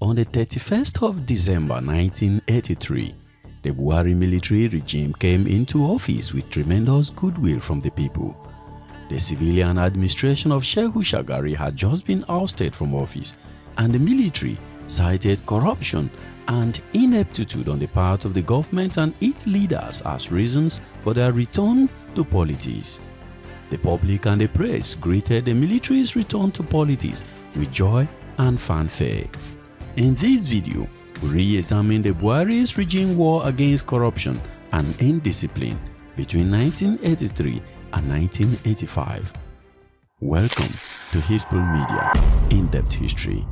On the 31st of December 1983, the Buhari military regime came into office with tremendous goodwill from the people. The civilian administration of Shehu Shagari had just been ousted from office, and the military cited corruption and ineptitude on the part of the government and its leaders as reasons for their return to politics. The public and the press greeted the military's return to politics with joy and fanfare. In this video, we re-examine the Buhari's regime war against corruption and indiscipline between 1983 and 1985. Welcome to History Media In-Depth History.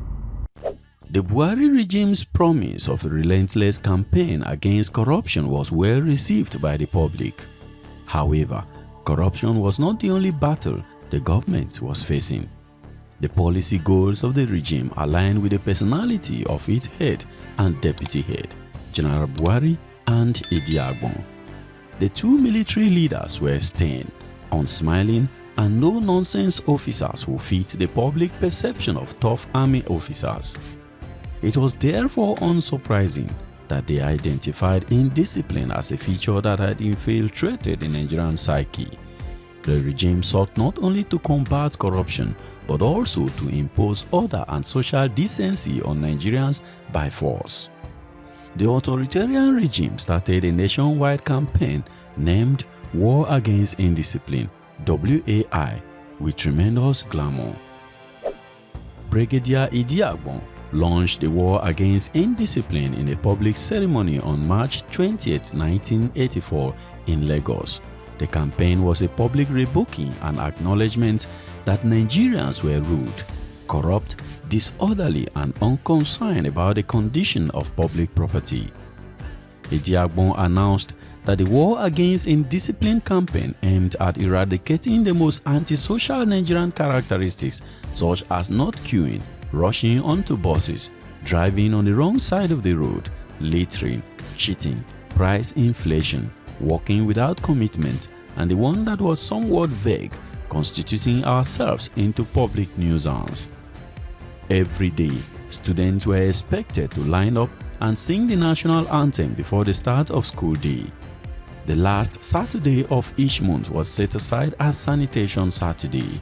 The Buhari regime's promise of a relentless campaign against corruption was well received by the public. However, corruption was not the only battle the government was facing. The policy goals of the regime aligned with the personality of its head and deputy head, General Buhari and Idiagbon. The two military leaders were stern, unsmiling, and no-nonsense officers who fit the public perception of tough army officers. It was therefore unsurprising that they identified indiscipline as a feature that had infiltrated the Nigerian psyche. The regime sought not only to combat corruption, but also to impose order and social decency on Nigerians by force. The authoritarian regime started a nationwide campaign named War Against Indiscipline (WAI) with tremendous glamour. Brigadier Idiagbon launched the War Against Indiscipline in a public ceremony on March 20, 1984 in Lagos. The campaign was a public rebukking and acknowledgement that Nigerians were rude, corrupt, disorderly, and unconcerned about the condition of public property. Idiagbon announced that the War Against Indiscipline campaign aimed at eradicating the most antisocial Nigerian characteristics such as not queuing, rushing onto buses, driving on the wrong side of the road, littering, cheating, price inflation, working without commitment, and the one that was somewhat vague, constituting ourselves into public nuisance. Every day, students were expected to line up and sing the national anthem before the start of school day. The last Saturday of each month was set aside as Sanitation Saturday.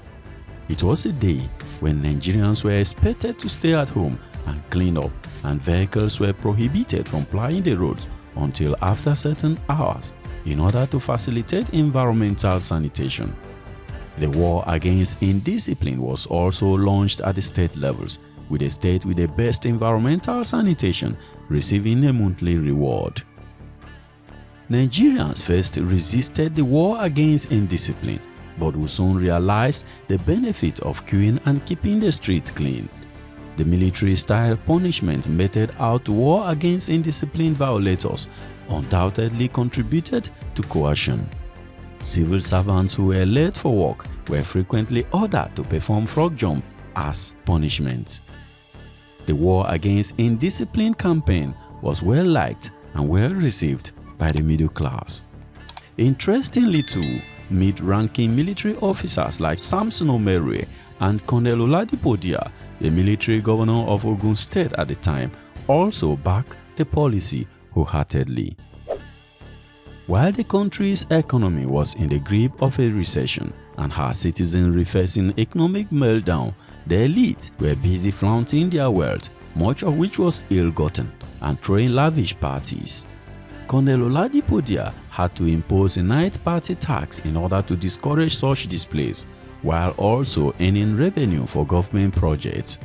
It was a day when Nigerians were expected to stay at home and clean up, and vehicles were prohibited from plying the roads until after certain hours in order to facilitate environmental sanitation. The War Against Indiscipline was also launched at the state levels, with the state with the best environmental sanitation receiving a monthly reward. Nigerians first resisted the War Against Indiscipline, but who soon realized the benefit of queuing and keeping the streets clean. The military-style punishment meted out to war against indisciplined violators undoubtedly contributed to coercion. Civil servants who were late for work were frequently ordered to perform frog jump as punishment. The War Against Indiscipline campaign was well liked and well received by the middle class. Interestingly too, mid-ranking military officers like Samson Omerue and Colonel Oladipo, the military governor of Ogun State at the time, also backed the policy wholeheartedly. While the country's economy was in the grip of a recession and her citizens were facing economic meltdown, the elite were busy flaunting their wealth, much of which was ill-gotten, and throwing lavish parties. Colonel Oladipo had to impose a night party tax in order to discourage such displays, while also earning revenue for government projects.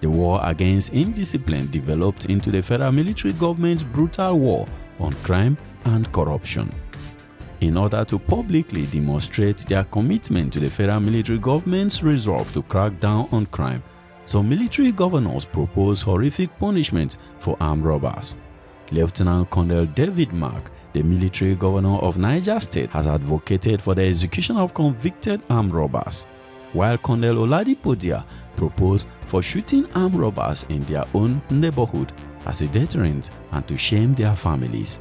The War Against Indiscipline developed into the federal military government's brutal war on crime and corruption. In order to publicly demonstrate their commitment to the federal military government's resolve to crack down on crime, some military governors proposed horrific punishment for armed robbers. Lieutenant Colonel David Mark, the military governor of Niger State, has advocated for the execution of convicted armed robbers, while Colonel Oladipo proposed for shooting armed robbers in their own neighborhood as a deterrent and to shame their families.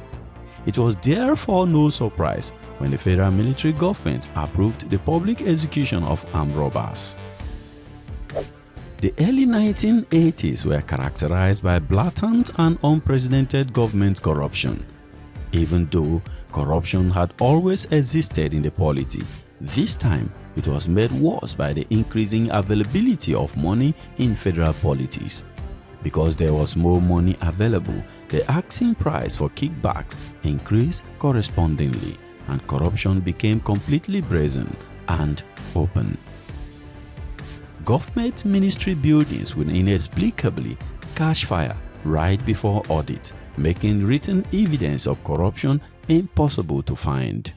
It was therefore no surprise when the federal military government approved the public execution of armed robbers. The early 1980s were characterized by blatant and unprecedented government corruption. Even though corruption had always existed in the polity, this time it was made worse by the increasing availability of money in federal politics. Because there was more money available, the asking price for kickbacks increased correspondingly, and corruption became completely brazen and open. Government ministry buildings would inexplicably catch fire right before audit, making written evidence of corruption impossible to find.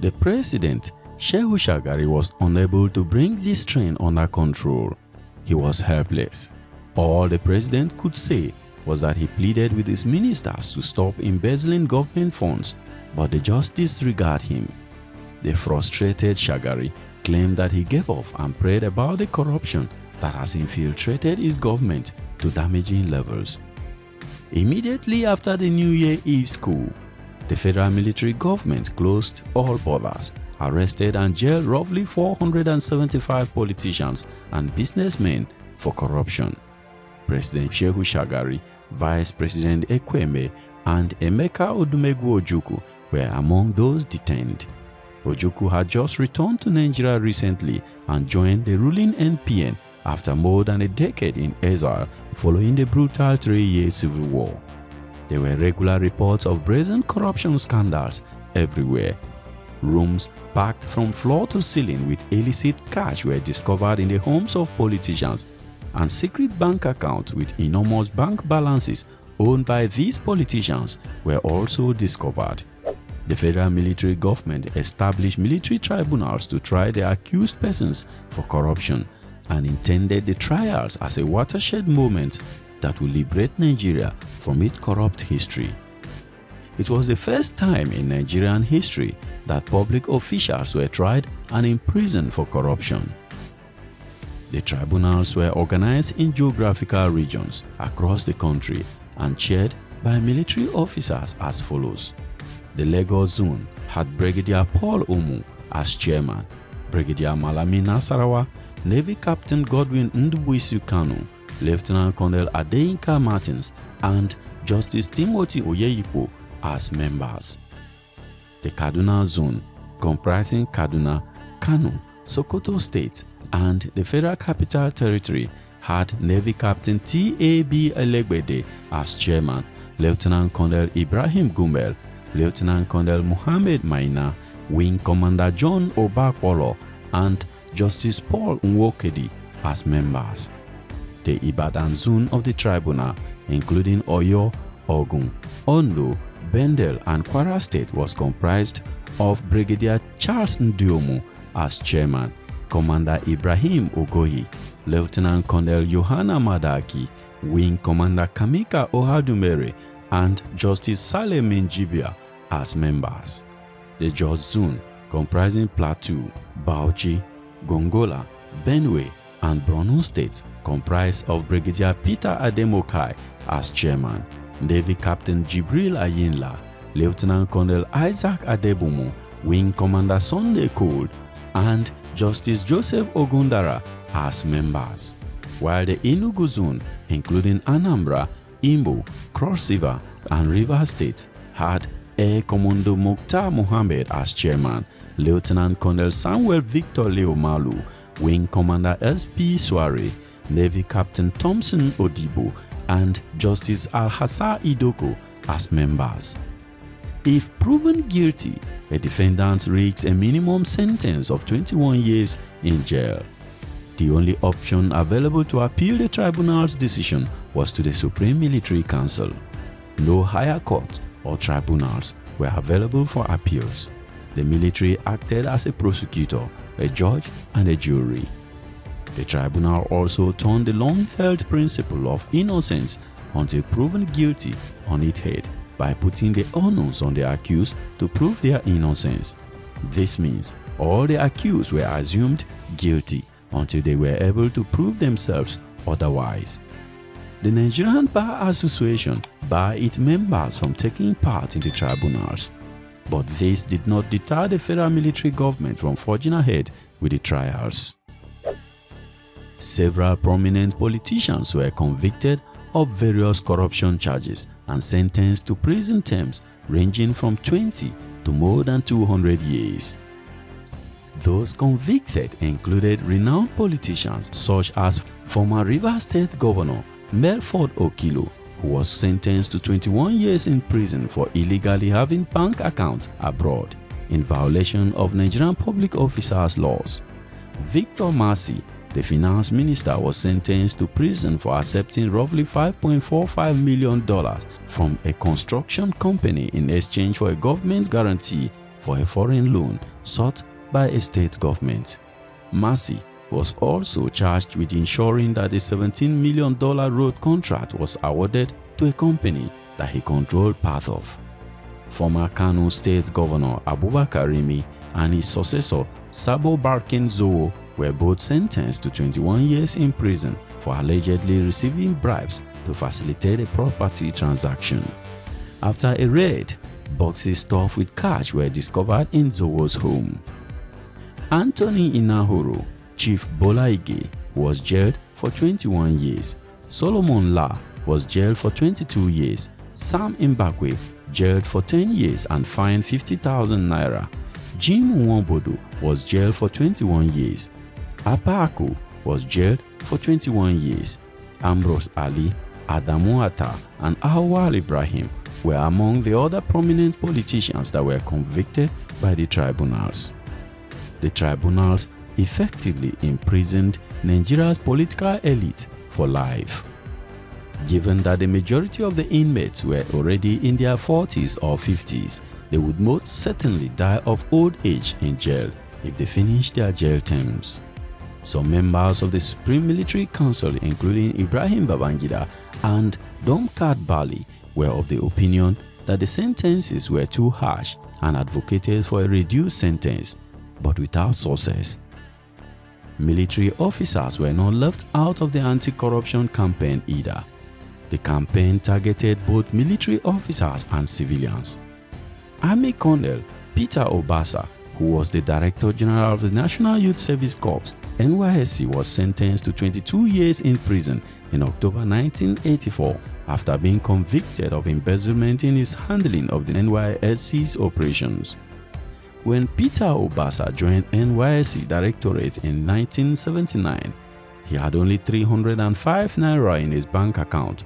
The president, Shehu Shagari, was unable to bring this train under control. He was helpless. All the president could say was that he pleaded with his ministers to stop embezzling government funds, but they just disregard him. The frustrated Shagari claimed that he gave up and prayed about the corruption that has infiltrated his government to damaging levels. Immediately after the New Year Eve coup, the federal military government closed all borders, arrested and jailed roughly 475 politicians and businessmen for corruption. President Shehu Shagari, Vice President Ekweme, and Emeka Odumegwu Ojukwu were among those detained. Ojukwu had just returned to Nigeria recently and joined the ruling NPN after more than a decade in exile following the brutal 3-year civil war. There were regular reports of brazen corruption scandals everywhere. Rooms packed from floor to ceiling with illicit cash were discovered in the homes of politicians, and secret bank accounts with enormous bank balances owned by these politicians were also discovered. The federal military government established military tribunals to try the accused persons for corruption and intended the trials as a watershed moment that will liberate Nigeria from its corrupt history. It was the first time in Nigerian history that public officials were tried and imprisoned for corruption. The tribunals were organized in geographical regions across the country and chaired by military officers as follows. The Lagos Zone had Brigadier Paul Omu as chairman, Brigadier Malami Nasarawa, Navy Captain Godwin Ndubuisi Kanu, Lieutenant Colonel Adeyinka Martins, and Justice Timothy Oyeyipo as members. The Kaduna Zone, comprising Kaduna, Kano, Sokoto State, and the Federal Capital Territory, had Navy Captain T.A.B. Elegbede as chairman, Lieutenant Colonel Ibrahim Gumel, Lieutenant Colonel Muhammad Maina, Wing Commander John Obakwolo, and Justice Paul Nwokedi as members. The Ibadan zone of the tribunal, including Oyo, Ogun, Ondo, Bendel, and Kwara State, was comprised of Brigadier Charles Ndiomu as chairman, Commander Ibrahim Ogoyi, Lieutenant Colonel Yohana Madaki, Wing Commander Kamika Ohadumere, and Justice Saleh Minjibia as members. The Jos Zone, comprising Plateau, Bauchi, Gongola, Benue, and Borno States, comprised of Brigadier Peter Ademokai as chairman, Navy Captain Jibril Ayinla, Lieutenant Colonel Isaac Adebomo, Wing Commander Sunday Cole, and Justice Joseph Ogundara as members. While the Enugu Zone, including Anambra, Imo, Cross River, and Rivers States, had Air Commando Mukhtar Mohammed as chairman, Lieutenant Colonel Samuel Victor Leomalu, Wing Commander S.P. Sware, Navy Captain Thompson Odibo, and Justice Al-Hassa Idoko as members. If proven guilty, a defendant risks a minimum sentence of 21 years in jail. The only option available to appeal the tribunal's decision was to the Supreme Military Council. No higher court or tribunals were available for appeals. The military acted as a prosecutor, a judge, and a jury. The tribunal also turned the long-held principle of innocence until proven guilty on its head by putting the onus on the accused to prove their innocence. This means all the accused were assumed guilty until they were able to prove themselves otherwise. The Nigerian Bar Association barred its members from taking part in the tribunals, but this did not deter the federal military government from forging ahead with the trials. Several prominent politicians were convicted of various corruption charges and sentenced to prison terms ranging from 20 to more than 200 years. Those convicted included renowned politicians such as former Rivers State Governor Melford Okilo, who was sentenced to 21 years in prison for illegally having bank accounts abroad in violation of Nigerian public officers' laws. Victor Marcy, the finance minister, was sentenced to prison for accepting roughly $5.45 million from a construction company in exchange for a government guarantee for a foreign loan sought by a state government. Marcy was also charged with ensuring that a $17 million road contract was awarded to a company that he controlled part of. Former Kano State Governor Abubakar Rimi and his successor Sabo Barkin Zowo were both sentenced to 21 years in prison for allegedly receiving bribes to facilitate a property transaction. After a raid, boxes stuffed with cash were discovered in Zowo's home. Anthony Inahoro, Chief Bola Ige, was jailed for 21 years. Solomon La was jailed for 22 years. Sam Mbakwe jailed for 10 years and fined 50,000 naira. Jim Nwombodo was jailed for 21 years. Apako was jailed for 21 years. Ambrose Ali, Adamu Atta, and Awal Ibrahim were among the other prominent politicians that were convicted by the tribunals. The tribunals effectively imprisoned Nigeria's political elite for life. Given that the majority of the inmates were already in their 40s or 50s, they would most certainly die of old age in jail if they finished their jail terms. Some members of the Supreme Military Council, including Ibrahim Babangida and Domkat Bali, were of the opinion that the sentences were too harsh and advocated for a reduced sentence, but without success. Military officers were not left out of the anti-corruption campaign either. The campaign targeted both military officers and civilians. Army Colonel Peter Obasa, who was the Director General of the National Youth Service Corps, NYSC, was sentenced to 22 years in prison in October 1984 after being convicted of embezzlement in his handling of the NYSC's operations. When Peter Obasa joined NYSC Directorate in 1979, he had only 305 naira in his bank account,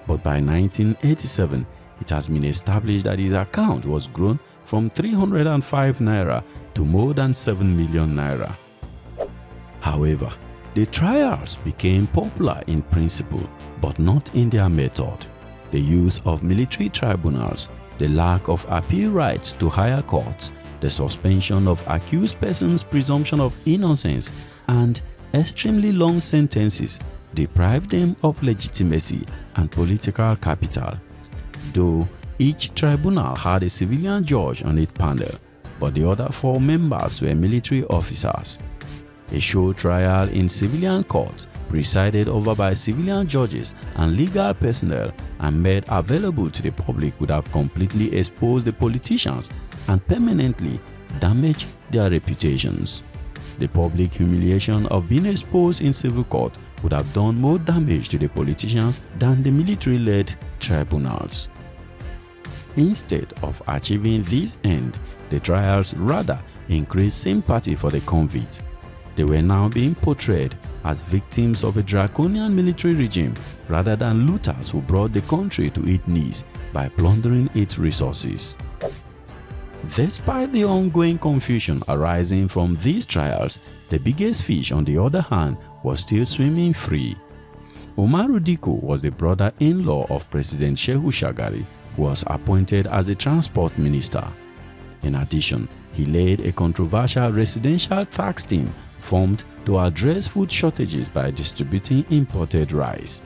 but by 1987, it has been established that his account was grown from 305 naira to more than 7 million naira. However, the trials became popular in principle, but not in their method. The use of military tribunals, the lack of appeal rights to higher courts, the suspension of accused persons' presumption of innocence, and extremely long sentences deprived them of legitimacy and political capital. Though each tribunal had a civilian judge on its panel, but the other 4 members were military officers. A show trial in civilian court, presided over by civilian judges and legal personnel and made available to the public, would have completely exposed the politicians and permanently damaged their reputations. The public humiliation of being exposed in civil court would have done more damage to the politicians than the military-led tribunals. Instead of achieving this end, the trials rather increased sympathy for the convicts. They were now being portrayed as victims of a draconian military regime rather than looters who brought the country to its knees by plundering its resources. Despite the ongoing confusion arising from these trials, the biggest fish, on the other hand, was still swimming free. Umaru Dikko was the brother-in-law of President Shehu Shagari, who was appointed as the transport minister. In addition, he led a controversial residential tax team formed to address food shortages by distributing imported rice.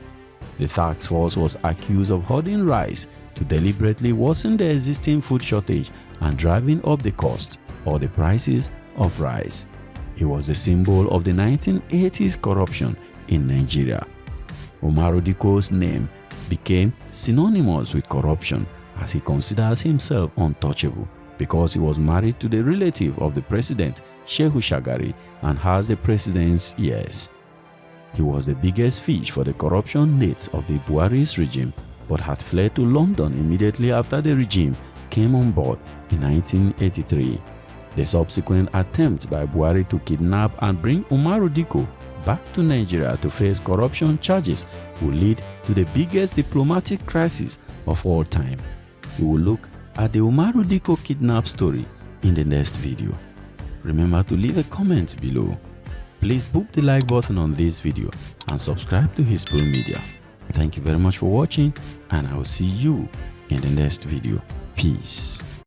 The task force was accused of hoarding rice to deliberately worsen the existing food shortage and driving up the cost or the prices of rice. He was the symbol of the 1980s corruption in Nigeria. Umaru Dikko's name became synonymous with corruption, as he considers himself untouchable because he was married to the relative of the president, Shehu Shagari, and has the president's ears. He was the biggest fish for the corruption nets of the Buhari's regime, but had fled to London immediately after the regime came on board in 1983. The subsequent attempt by Buhari to kidnap and bring Umaru Dikko back to Nigeria to face corruption charges will lead to the biggest diplomatic crisis of all time. We will look at the Umaru Dikko kidnap story in the next video. Remember to leave a comment below. Please book the like button on this video and subscribe to Hispool Media. Thank you very much for watching, and I will see you in the next video. Peace.